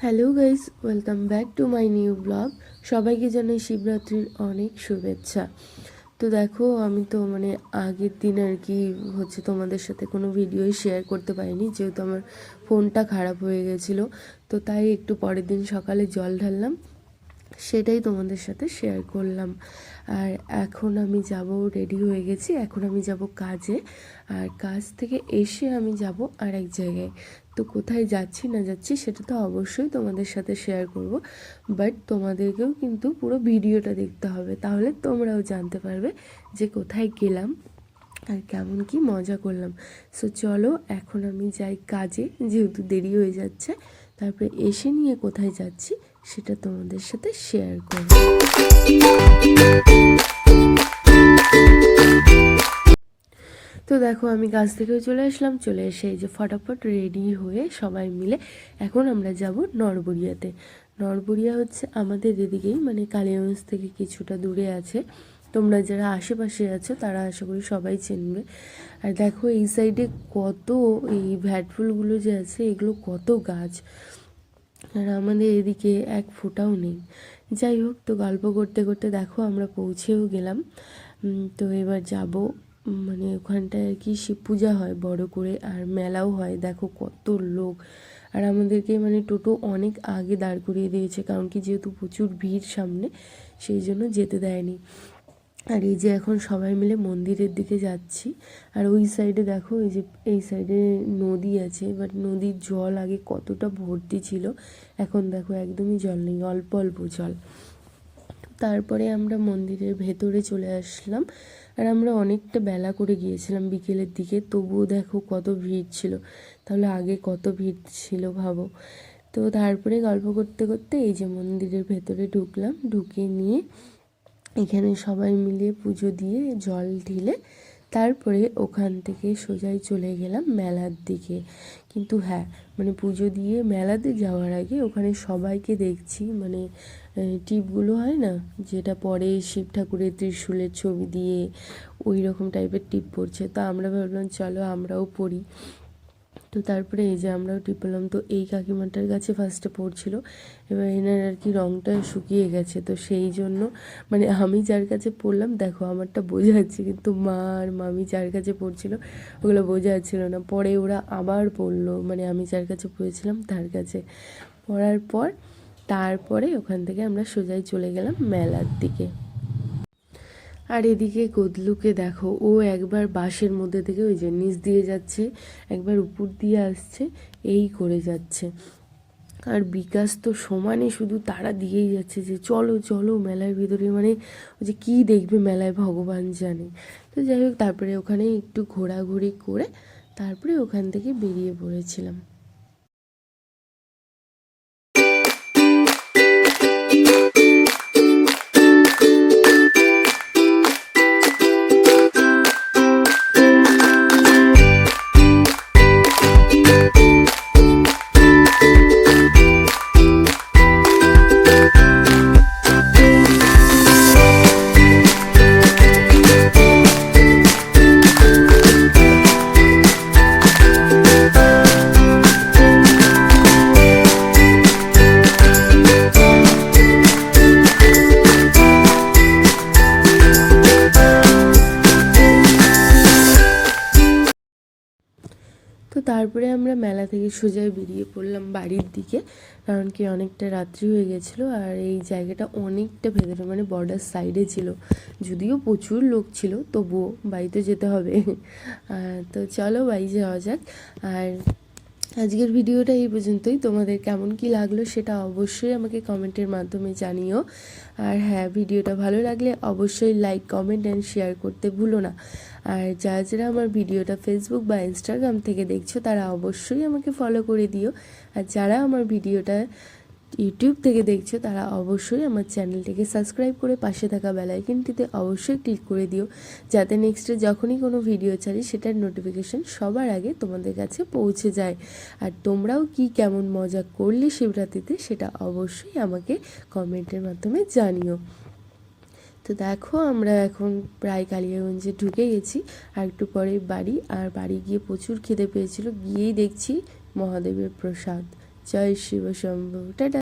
Hello guys, welcome back to my new blog. সবাইকে জানাই শিবরাত্রির অনেক শুভেচ্ছা। তো দেখো, আমি তো আগের দিন আর কি তোমাদের সাথে কোনো ভিডিওই শেয়ার করতে পারিনি, যেহেতু আমার ফোনটা খারাপ হয়ে গেছিলো। তো তাই একটু পরের দিন সকালে জল ঢাললাম, সেটাই তোমাদের সাথে শেয়ার করলাম। আর এখন আমি যাব, রেডি হয়ে গেছি, এখন আমি যাব কাজে। আর কাজ থেকে এসে আমি যাব আর এক জায়গায়। তো কোথায় যাচ্ছি না যাচ্ছি সেটা তো অবশ্যই তোমাদের সাথে শেয়ার করব, বাট তোমাদেরকেও কিন্তু পুরো ভিডিওটা দেখতে হবে, তাহলে তোমরাও জানতে পারবে যে কোথায় গেলাম আর কেমন কি মজা করলাম। সো চলো, এখন আমি যাই কাজে, যেহেতু দেরি হয়ে যাচ্ছে। তারপরে এসে নিয়ে কোথায় যাচ্ছি সেটা তোমাদের সাথে শেয়ার করব। তো দেখো, আমি কাজ থেকেও চলে আসলাম, চলে এসে এই যে ফটাফট রেডি হয়ে সবাই মিলে এখন আমরা যাব নড়বড়িয়াতে। নড়বড়িয়া হচ্ছে আমাদের এদিকেই, কালিয়াগঞ্জ থেকে কিছুটা দূরে আছে। তোমরা যারা আশেপাশে আছো তারা আশা করি সবাই চিনবে। আর দেখো এই সাইডে কত এই ভ্যাটফুলগুলো যে আছে, এগুলো কত গাছ, আর আমাদের এদিকে এক ফোঁটাও নেই। যাই হোক, তো গল্প করতে করতে দেখো আমরা পৌঁছেও গেলাম। তো এবার যাব, ওখানটায় আর কি শিব পূজা হয় বড় করে, আর মেলাও হয়। দেখো কত লোক, আর আমাদেরকে টোটো অনেক আগে দাঁড় করিয়ে দিয়েছে, কারণ কি যেহেতু প্রচুর ভিড় সামনে, সেই জন্য যেতে দেয়নি। আর এই যে এখন সবাই মিলে মন্দিরের দিকে যাচ্ছি। আর ওই সাইডে দেখো, এই সাইডে নদী আছে, বাট নদীর জল আগে কতটা ভর্তি ছিল, এখন দেখো একদমই জল নেই, অল্প অল্প জল। তারপরে আমরা মন্দিরের ভেতরে চলে আসলাম। আর আমরা অনেকটা বেলা করে গিয়েছিলাম, বিকেলের দিকে, তবুও দেখো কত ভিড় ছিল। তাহলে আগে কত ভিড় ছিল ভাবো। তো তারপরে গল্প করতে করতে এই যে মন্দিরের ভেতরে ঢুকলাম, ঢুকে নিয়ে এখানে সবাই মিলে পুজো দিয়ে জল ঢেলে তারপরে ওখান থেকে সোজাই চলে গেলাম মেলার দিকে। কিন্তু হ্যাঁ, পুজো দিয়ে মেলাতে যাওয়ার আগে ওখানে সবাইকে দেখছি, টিপগুলো হয় না, যেটা পরে শিব ঠাকুরের ত্রিশূলের ছবি দিয়ে ওই রকম টাইপের টিপ পড়ছে। তো আমরা ভাবলাম চলো আমরাও পড়ি। তো তারপরে এই যে আমরাও টিপ পেলাম। তো এই কাকিমাটার কাছে ফার্স্টে পড়ছিল, এবার এনার আর কি রঙটা শুকিয়ে গেছে, তো সেই জন্য আমি যার কাছে পড়লাম, দেখো আমারটা বোঝা যাচ্ছে, কিন্তু মা আর মামি যার কাছে পড়ছিল ওগুলো বোঝা যাচ্ছিলো না। পরে ওরা আবার পড়লো, আমি যার কাছে পড়েছিলাম তার কাছে। পড়ার পর তারপরে ওখান থেকে আমরা সোজাই চলে গেলাম মেলার দিকে। আর এদিকে গদলুকে দেখো, ও একবার বাঁশের মধ্যে থেকে ওই যে নিচ দিয়ে যাচ্ছে, একবার উপর দিয়ে আসছে, এই করে যাচ্ছে। আর বিকাশ তো সমানে শুধু তাড়া দিয়েই যাচ্ছে যে চলো চলো মেলার ভিতরে, ওই যে কী দেখবে মেলায় ভগবান জানে। তো যাই হোক, তারপরে ওখানে একটু ঘোরাঘুরি করে তারপরে ওখান থেকে বেরিয়ে পড়েছিলাম। তো তারপরে আমরা মেলা থেকে সোজাই বেরিয়ে পড়লাম বাড়ির দিকে, কারণ কি অনেকটা রাত্রি হয়ে গেছিলো। আর এই জায়গাটা অনেকটা ভেতরে, বর্ডার সাইডে ছিল, যদিও প্রচুর লোক ছিল, তবুও বাড়িতে যেতে হবে। তো চলো বাড়ি যাওয়া যাক। আর আজকের ভিডিওটা এই পর্যন্তই। তোমাদের কেমন কি লাগলো সেটা অবশ্যই আমাকে কমেন্টের মাধ্যমে জানিও। আর হ্যাঁ, ভিডিওটা ভালো লাগলে অবশ্যই লাইক, কমেন্ট অ্যান্ড শেয়ার করতে ভুলো না। আর যারা যারা আমার ভিডিওটা ফেসবুক বা ইনস্টাগ্রাম থেকে দেখছো তারা অবশ্যই আমাকে ফলো করে দিও। আর যারা আমার ভিডিওটা ইউটিউব থেকে দেখছো তারা অবশ্যই আমার চ্যানেলটিকে সাবস্ক্রাইব করে পাশে থাকা বেল আইকনটিতে অবশ্যই ক্লিক করে দিও, যাতে নেক্সটে যখনই কোনো ভিডিও ছাড়ি সেটার নোটিফিকেশান সবার আগে তোমাদের কাছে পৌঁছে যায়। আর তোমরাও কি কেমন মজা করলে শিবরাত্রিতে সেটা অবশ্যই আমাকে কমেন্টের মাধ্যমে জানিও। তো দেখো, আমরা এখন প্রায় কালিয়াগঞ্জে ঢুকে গেছি, আর একটু পরে বাড়ি। আর বাড়ি গিয়ে প্রচুর খিদে পেয়েছিল, গিয়েই দেখছি মহাদেবের প্রসাদ, জয় শিব শম্ভু, টাটা।